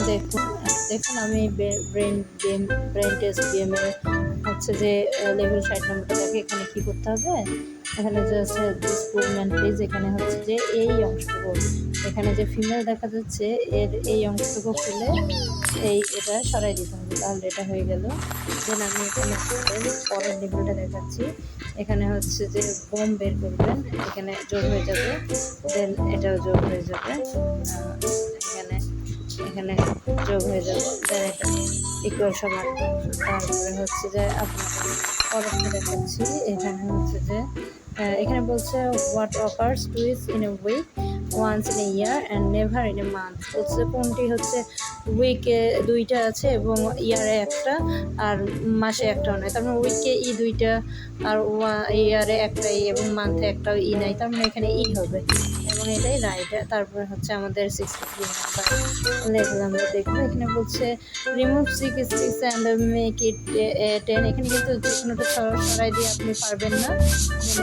দেখুন দেখুন আমি ব্রেন টেস্ট গেমের হচ্ছে যে লেভেল 60 নম্বরটা দেখে এখানে কী করতে হবে। এখানে জাস্ট দিস পুল প্লিজ, এখানে হচ্ছে যে এই অংশটুকু, এখানে যে ফিমেল দেখা যাচ্ছে এর এই অংশটুকু খুলে এটা সরাই দিতে হবে, তাহলে এটা হয়ে গেল। দেন আমি এখানে পরের লেভেলটা দেখাচ্ছি। এখানে হচ্ছে যে বোম বের করবেন, এখানে যোগ হয়ে যাবে, দেন এটাও যোগ হয়ে যাবে, এখানে এখানে যোগ হয়ে যাবে, দেন এটা ইকুয়াল সমান। তারপরে হচ্ছে যে আপনাকে পরেরটা দেখাচ্ছি। এখানে হচ্ছে যে এখানে বলছে what occurs twice in a week, once in a year and never in a month. হচ্ছে কোনটি হচ্ছে উইকে দুইটা আছে এবং ইয়ারে একটা, আর মাসে একটাও নাই। তার মানে উইকে ই দুইটা, আর ইয়ারে একটা ই এবং মান্থে একটাও ই নাই, তার মানে এখানে ই হবে এবং এটাই রাইট। তারপরে হচ্ছে আমাদের 63 নাম্বার লেভেল আমরা দেখবো। এখানে বলছে রিমুভ 6 অ্যান্ড মেক ইট 10। এখানে কিন্তু যে কোনোটা সরাই দিয়ে আপনি পারবেন না।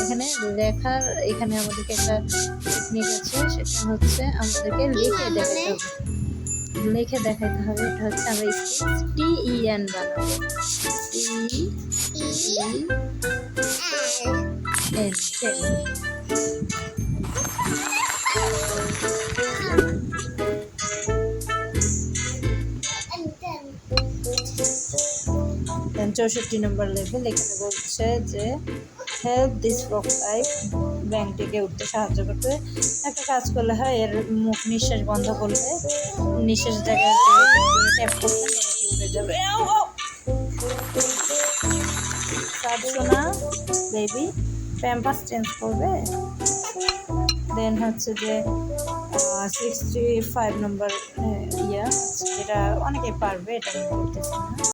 এখানে লেখার এখানে আমাদেরকে একটা টেকনিক আছে, সেটা হচ্ছে আমাদেরকে লিখে দেখাইতে হবে। এটা হচ্ছে আমরা TEN বানাবো, TEN। 64 নম্বর লেভেল। এখানে বলছে যে হেল্প দিস রক টাইপ, ব্যাংকটিকে উঠতে সাহায্য করতে। একটা কাজ করলে হয়, এর মুখ নিঃশ্বাস বন্ধ করলে নিঃশ্বাস জায়গায় ট্যাপ করলে এটি উঠে যাবে। সোনা বেবি প্যাম্পাস চেঞ্জ করবে। দেন হচ্ছে যে 65 নম্বর ইয়া, এটা অনেকে পারবে, এটা আমি বলতেছি না।